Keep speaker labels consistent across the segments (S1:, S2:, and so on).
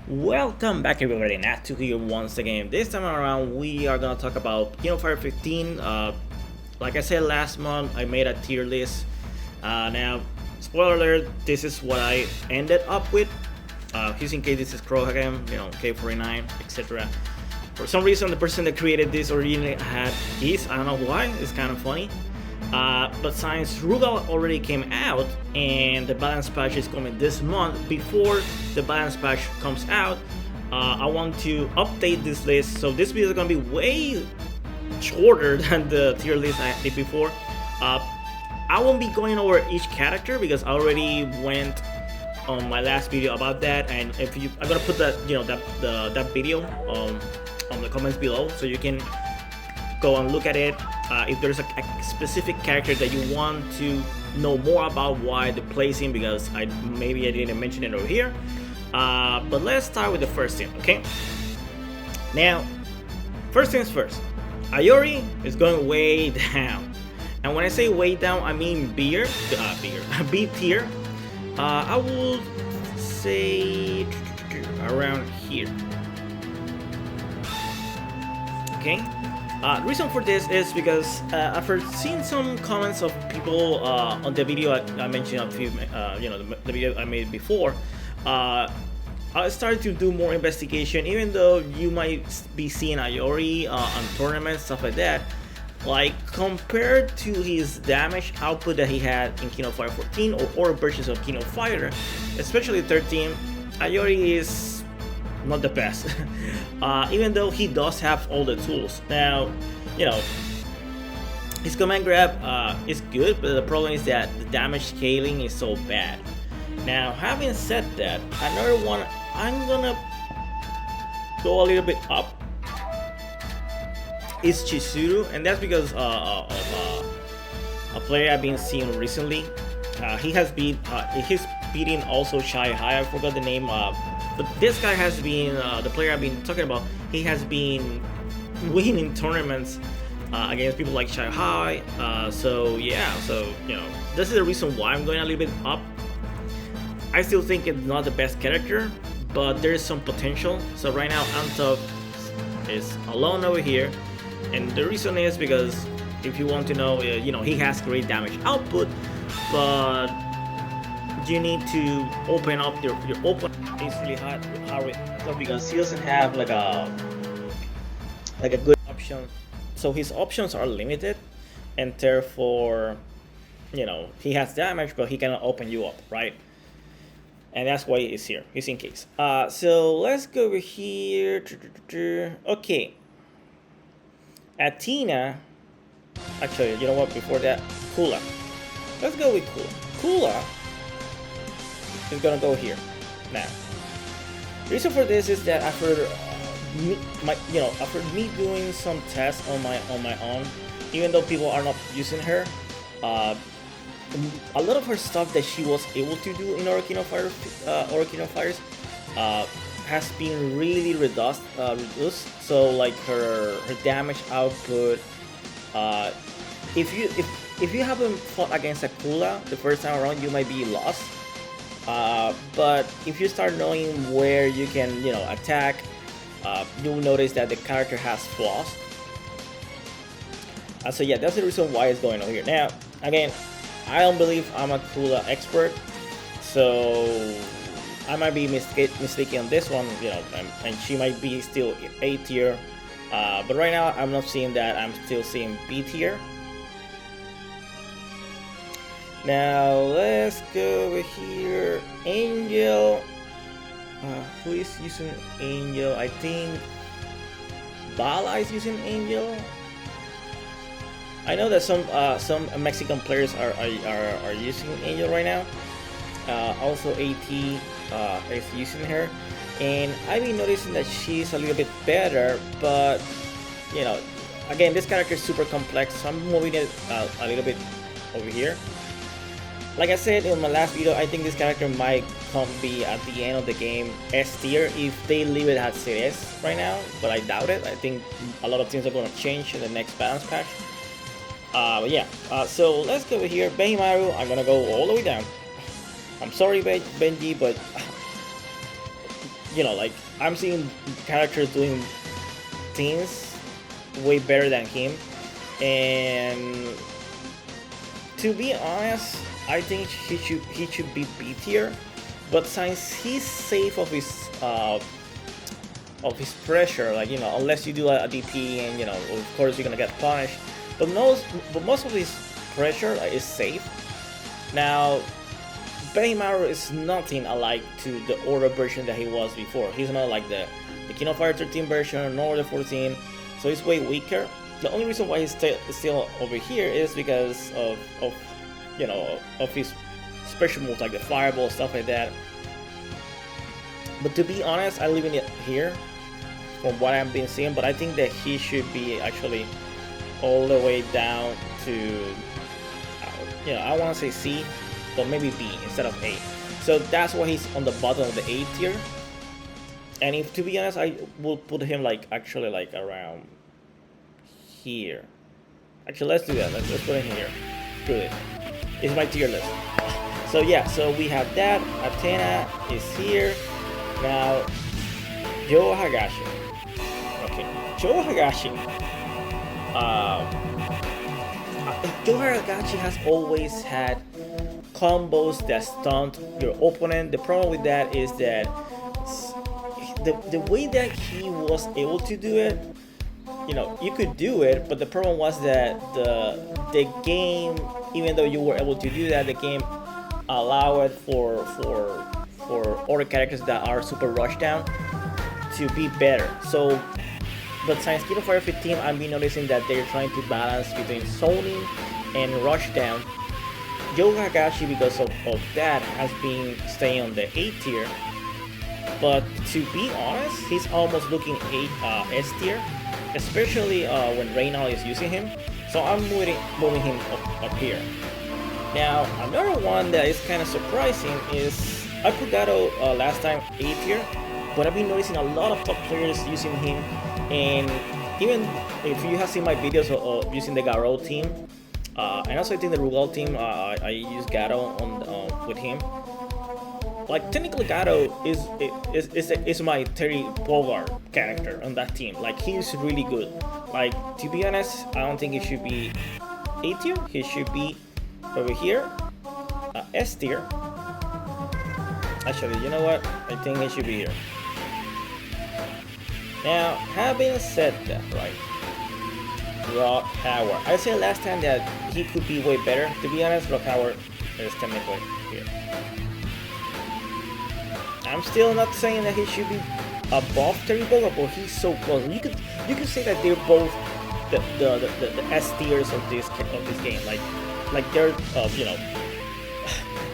S1: Welcome back everybody, Natu here once again. This time around we are gonna talk about Kino Fire 15. Like I said last month, I made a tier list. Now, spoiler alert, this is what I ended up with. Just in case this is Crow again, K49, etc. For some reason, the person that created this originally had this. I don't know why, it's kind of funny. But since Rugal already came out and the balance patch is coming this month, before the balance patch comes out, I want to update this list. So this video is going to be way shorter than the tier list I did before. I won't be going over each character because I already went on my last video about that, and if you, I'm gonna put that that video on the comments below, so you can go and look at it. If there's a specific character that you want to know more about why the placing, because maybe I didn't mention it over here. But let's start with the first team, okay? Now, first things first, Iori is going way down. And when I say way down, I mean B tier. I would say around here. Okay. The reason for this is because after seeing some comments of people on the video I mentioned a few, the video I made before, I started to do more investigation. Even though you might be seeing Iori on tournaments, stuff like that, like compared to his damage output that he had in Kino Fighter 14 or versions of Kino Fighter, especially 13, Iori is not the best. Even though he does have all the tools. Now, his command grab is good, but the problem is that the damage scaling is so bad. Now, having said that, another one I'm gonna go a little bit up is Chizuru, and that's because of a player I've been seeing recently. He's beating also Shy High. I forgot the name. But this guy has been the player I've been talking about. He has been winning tournaments against people like Shy High. So this is the reason why I'm going a little bit up. I still think it's not the best character, but there is some potential. So right now, Antonov is alone over here. And the reason is because if you want to know, he has great damage output, but you need to open up your open. It's really hard because he doesn't have like a good option. So his options are limited, and therefore, he has damage, but he cannot open you up, right? And that's why he's here. He's in case. So let's go over here. Okay. Athena, actually, you know what? Before that, Kula. Let's go with Kula. Kula is gonna go here. Now, the reason for this is that after me doing some tests on my own, even though people are not using her, a lot of her stuff that she was able to do in Kino Fighters has been really reduced. So like her damage output. If you haven't fought against a Kula the first time around, you might be lost. But if you start knowing where you can attack, you'll notice that the character has flaws. So yeah, that's the reason why it's going over here. Now, again, I don't believe I'm a Kula expert, so I might be mistaken on this one, and she might be still A tier. But right now, I'm not seeing that. I'm still seeing B tier. Now, let's go over here. Angel. Who is using Angel? I think Bala is using Angel. I know that some Mexican players are using Angel right now. Also, AT is using her, and I've been noticing that she's a little bit better. But again, this character is super complex, so I'm moving it a little bit over here. Like I said in my last video, I think this character might be at the end of the game S tier if they leave it as it is right now, but I doubt it. I think a lot of things are going to change in the next balance patch. But yeah, so let's go over here. Benimaru, I'm going to go all the way down. I'm sorry, Benji, but like I'm seeing characters doing things way better than him, and to be honest, I think he should be B tier. But since he's safe of his pressure, like unless you do a DP, and of course you're gonna get punished. But most of his pressure is safe. Now, Benimaru is nothing alike to the older version that he was before. He's not like the King of Fire 13 version nor the 14, so he's way weaker. The only reason why he's still over here is because of his special moves like the fireball, stuff like that. But to be honest, I'm leaving it here from what I've been seeing. But I think that he should be actually all the way down to I want to say C, but maybe B instead of A. So that's why he's on the bottom of the A tier. And if to be honest, I will put him like around here. Actually, let's do that. Let's put him here. Good. It's my tier list. So yeah, so we have that. Athena is here. Now, Joe Hagashi. Okay, Joe Hagashi. Joe Hagashi has always had combos that stunt your opponent. The problem with that is that the way that he was able to do it, you could do it, but the problem was that the game, even though you were able to do that, the game allowed for other characters that are super rush down to be better. So, but since King of Fire 15, I've been noticing that they're trying to balance between zoning and rush down. Joe Hagashi, because of that, has been staying on the A tier. But to be honest, he's almost looking S tier, especially when Reynald is using him. So I'm moving him up here. Now, another one that is kind of surprising is I put Gato last time A tier, but I've been noticing a lot of top players using him, and even if you have seen my videos of using the Gato team, and also I think the Rugal team, I use Gato on with him. Like technically, Gato is my Terry Bogard character on that team. Like he's really good. Like to be honest, I don't think he should be A tier. He should be over here, S tier. Actually, you know what? I think he should be here. Now, having said that, right? Rock Howard. I said last time that he could be way better. To be honest, Rock Howard is technically here. I'm still not saying that he should be above Terry Bogard, but he's so close. You could say that they're both the S tiers of this game. Like they're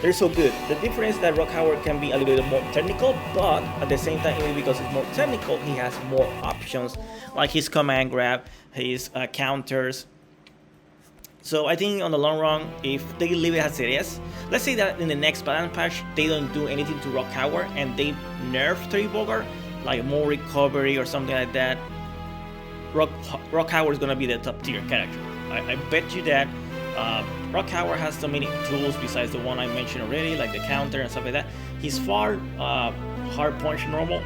S1: they're so good. The difference is that Rock Howard can be a little bit more technical, but at the same time, even because it's more technical, he has more options, like his command grab, his counters. So I think on the long run, if they leave it as it is, let's say that in the next balance patch, they don't do anything to Rock Howard and they nerf Terry Bogard, like more recovery or something like that, Rock Howard is going to be the top tier character. I bet you that. Rock Howard has so many tools besides the one I mentioned already, like the counter and stuff like that. He's far hard punch normal,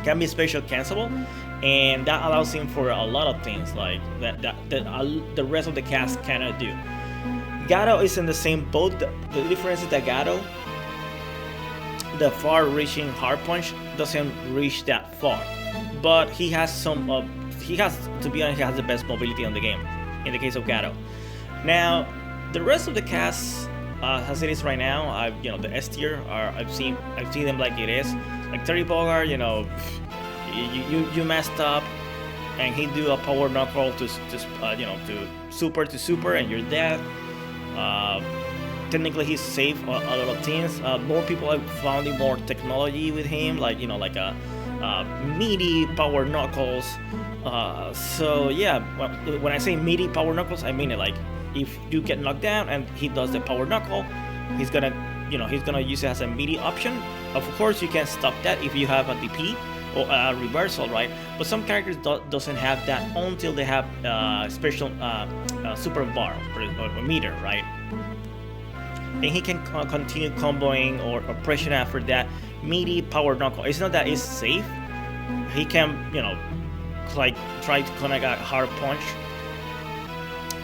S1: can be special cancelable, and that allows him for a lot of things like that the rest of the cast cannot do. Gato is in the same boat. The difference is that Gato, the far-reaching hard punch doesn't reach that far, but he has some. To be honest, he has the best mobility on the game. In the case of Gato. Now, the rest of the cast, as it is right now, the S tier I've seen them like it is. Like Terry Bogard, you messed up, and he do a power knuckle to super, and you're dead. Technically, he's safe a lot of things. More people have found more technology with him, like a meaty power knuckles. So yeah, when I say meaty power knuckles, I mean it like if you get knocked down and he does the power knuckle, he's gonna use it as a meaty option. Of course, you can stop that if you have a DP or a reversal, right? But some characters doesn't have that until they have special super bar or meter, right? and he can continue comboing or pressure after that meaty power knockout. It's not that it's safe. He can, you know, like try to connect a hard punch.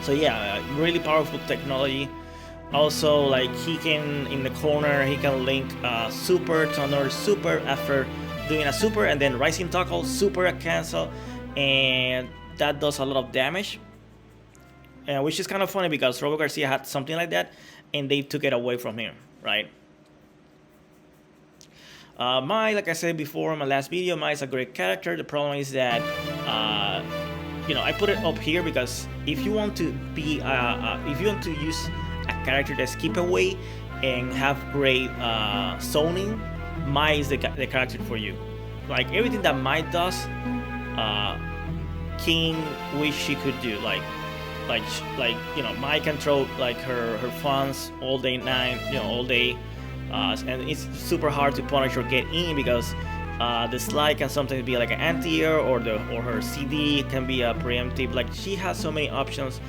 S1: So yeah, really powerful technology. Also, like he can in the corner, he can link super to another super after doing a super, and then rising tackle, super cancel, and that does a lot of damage. Which is kind of funny because Robo Garcia had something like that, and they took it away from him, right? Mai, like I said before in my last video, Mai is a great character. The problem is that, you know, I put it up here because if you want to be, if you want to use a character that's keep away and have great zoning, Mai is the character for you. Like everything that Mai does, King wish she could do. Like you know, Mai can throw like her funds all day night, you know, all day, and it's super hard to punish or get in because the slide can sometimes be like an anti-air, or her CD can be a preemptive. Like she has so many options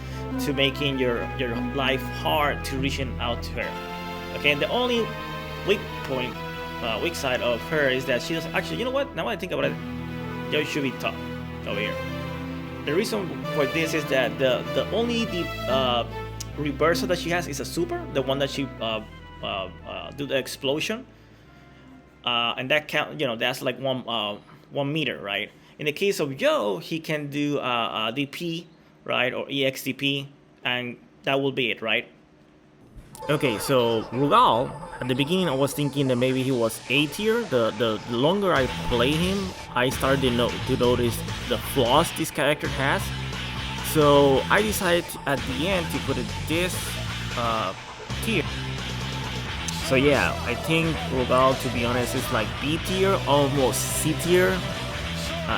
S1: to making your life hard to reaching out to her. Okay, and the only weak point, weak side of her is that she doesn't actually. You know what? Now I think about it, there should be top over here. The reason for this is that the only reversal that she has is a super, the one that she do the explosion, and that count, you know, that's like 1 meter, right? In the case of Joe, he can do DP, right, or EXDP, and that will be it, right? Okay, so Rugal, at the beginning I was thinking that maybe he was A tier. The longer I play him, I started to notice the flaws this character has. So I decided at the end to put it this tier. So yeah, I think Rugal, to be honest, is like B tier, almost C tier.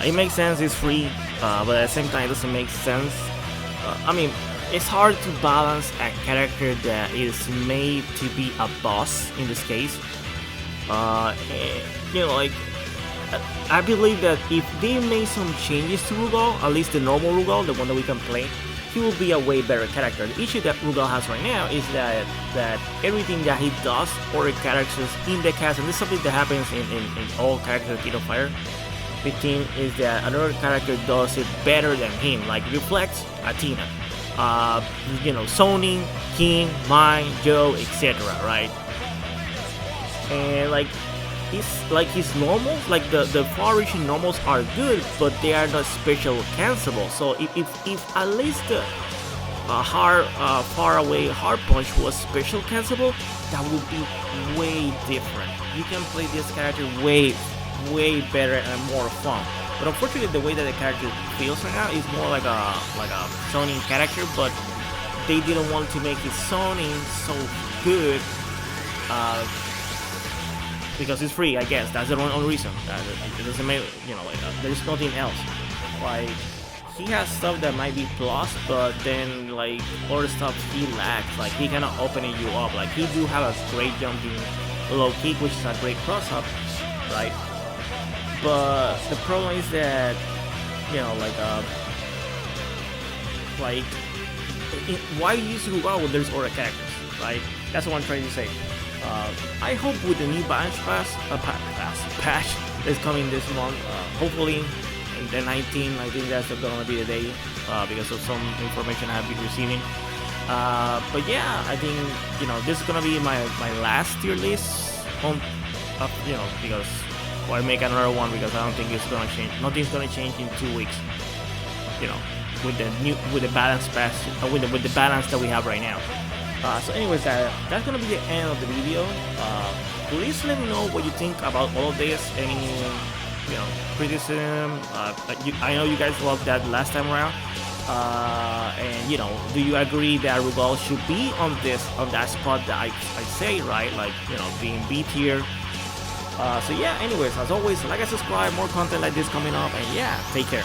S1: It makes sense, it's free, but at the same time it doesn't make sense. I mean, it's hard to balance a character that is made to be a boss in this case. You know, like I believe that if they made some changes to Rugal, at least the normal Rugal, the one that we can play, he will be a way better character. The issue that Rugal has right now is that everything that he does for the characters in the cast, and this is something that happens in all characters of King of Fire 15, is that another character does it better than him, like Reflex, Athena. You know, Sony, King, Mai, Joe, etc. Right? And like his normals, like the far-reaching normals are good, but they are not special cancelable. So if at least the far away hard punch was special cancelable, that would be way different. You can play this character way better and more fun. But unfortunately, the way that the character feels right now is more like a zoning character. But they didn't want to make his zoning so good because it's free. I guess that's the only reason. It doesn't make, you know, like there's nothing else. Like he has stuff that might be plus, but then like other stuff he lacks. Like he cannot open you up. Like he do have a great jumping low kick, which is a great cross up, right? But the problem is that, you know, why use Rugal when there's other characters, right? That's what I'm trying to say. I hope with the new balance patch that's coming this month, hopefully in the 19th, I think that's gonna be the day, because of some information I have been receiving. But yeah, I think, you know, this is gonna be my last tier list on, you know, because. Or make another one because I don't think it's gonna change. Nothing's gonna change in 2 weeks. You know, with the balance pass, with the balance that we have right now. So, anyways, that's gonna be the end of the video. Please let me know what you think about all of this. Any, you know, criticism. I know you guys loved that last time around. And you know, do you agree that Rugal should be on that spot that I say, right? Like, you know, being B tier. So yeah, anyways, as always, like and subscribe, more content like this coming up, and yeah, take care.